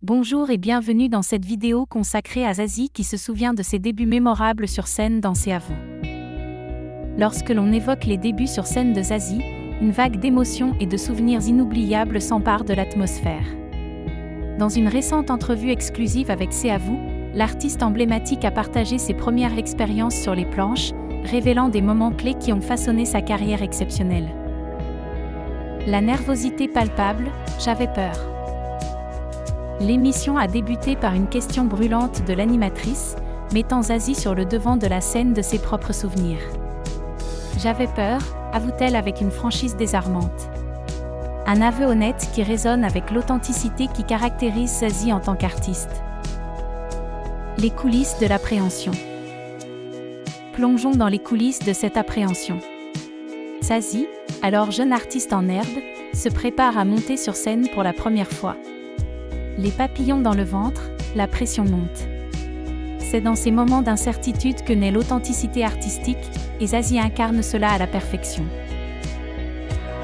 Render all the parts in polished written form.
Bonjour et bienvenue dans cette vidéo consacrée à Zazie qui se souvient de ses débuts mémorables sur scène dans C'est à vous. Lorsque l'on évoque les débuts sur scène de Zazie, une vague d'émotions et de souvenirs inoubliables s'empare de l'atmosphère. Dans une récente entrevue exclusive avec C'est à vous, l'artiste emblématique a partagé ses premières expériences sur les planches, révélant des moments clés qui ont façonné sa carrière exceptionnelle. La nervosité palpable, j'avais peur. L'émission a débuté par une question brûlante de l'animatrice, mettant Zazie sur le devant de la scène de ses propres souvenirs. J'avais peur, avoue-t-elle avec une franchise désarmante. Un aveu honnête qui résonne avec l'authenticité qui caractérise Zazie en tant qu'artiste. Les coulisses de l'appréhension. Plongeons dans les coulisses de cette appréhension. Zazie, alors jeune artiste en herbe, se prépare à monter sur scène pour la première fois. Les papillons dans le ventre, la pression monte. C'est dans ces moments d'incertitude que naît l'authenticité artistique, et Zazie incarne cela à la perfection.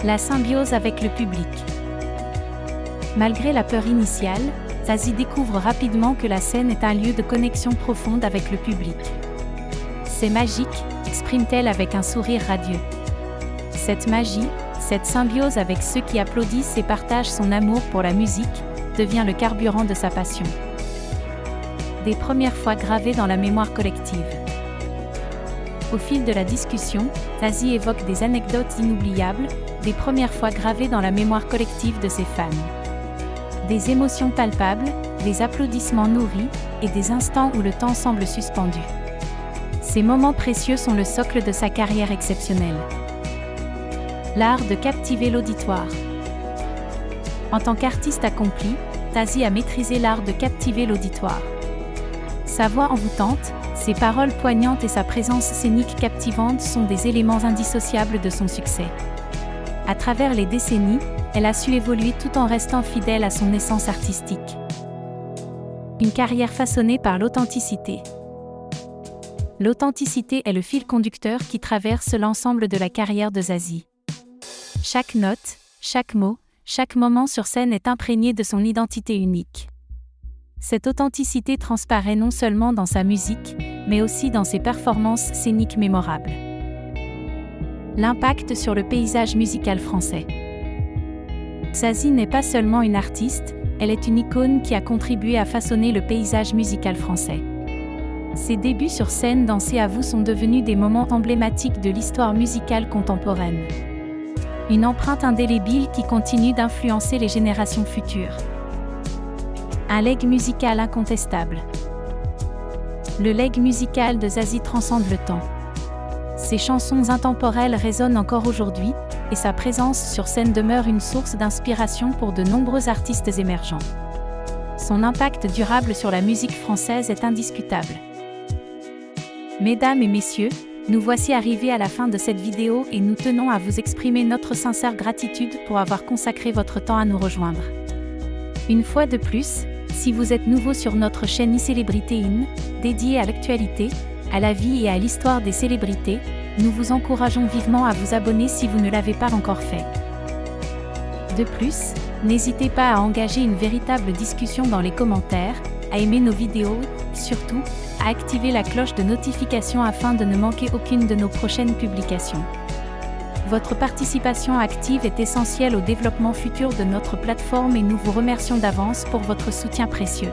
La symbiose avec le public. Malgré la peur initiale, Zazie découvre rapidement que la scène est un lieu de connexion profonde avec le public. C'est magique, exprime-t-elle avec un sourire radieux. Cette magie, cette symbiose avec ceux qui applaudissent et partagent son amour pour la musique, devient le carburant de sa passion. Des premières fois gravées dans la mémoire collective. Au fil de la discussion, Zazie évoque des anecdotes inoubliables, des premières fois gravées dans la mémoire collective de ses fans. Des émotions palpables, des applaudissements nourris, et des instants où le temps semble suspendu. Ces moments précieux sont le socle de sa carrière exceptionnelle. L'art de captiver l'auditoire. En tant qu'artiste accompli, Zazie a maîtrisé l'art de captiver l'auditoire. Sa voix envoûtante, ses paroles poignantes et sa présence scénique captivante sont des éléments indissociables de son succès. À travers les décennies, elle a su évoluer tout en restant fidèle à son essence artistique. Une carrière façonnée par l'authenticité. L'authenticité est le fil conducteur qui traverse l'ensemble de la carrière de Zazie. Chaque note, chaque mot, chaque moment sur scène est imprégné de son identité unique. Cette authenticité transparaît non seulement dans sa musique, mais aussi dans ses performances scéniques mémorables. L'impact sur le paysage musical français. Zazie n'est pas seulement une artiste, elle est une icône qui a contribué à façonner le paysage musical français. Ses débuts sur scène dans C'est à vous sont devenus des moments emblématiques de l'histoire musicale contemporaine. Une empreinte indélébile qui continue d'influencer les générations futures. Un legs musical incontestable. Le legs musical de Zazie transcende le temps. Ses chansons intemporelles résonnent encore aujourd'hui, et sa présence sur scène demeure une source d'inspiration pour de nombreux artistes émergents. Son impact durable sur la musique française est indiscutable. Mesdames et messieurs, nous voici arrivés à la fin de cette vidéo et nous tenons à vous exprimer notre sincère gratitude pour avoir consacré votre temps à nous rejoindre. Une fois de plus, si vous êtes nouveau sur notre chaîne iCélébrité In, dédiée à l'actualité, à la vie et à l'histoire des célébrités, nous vous encourageons vivement à vous abonner si vous ne l'avez pas encore fait. De plus, n'hésitez pas à engager une véritable discussion dans les commentaires, à aimer nos vidéos, surtout, à activer la cloche de notification afin de ne manquer aucune de nos prochaines publications. Votre participation active est essentielle au développement futur de notre plateforme et nous vous remercions d'avance pour votre soutien précieux.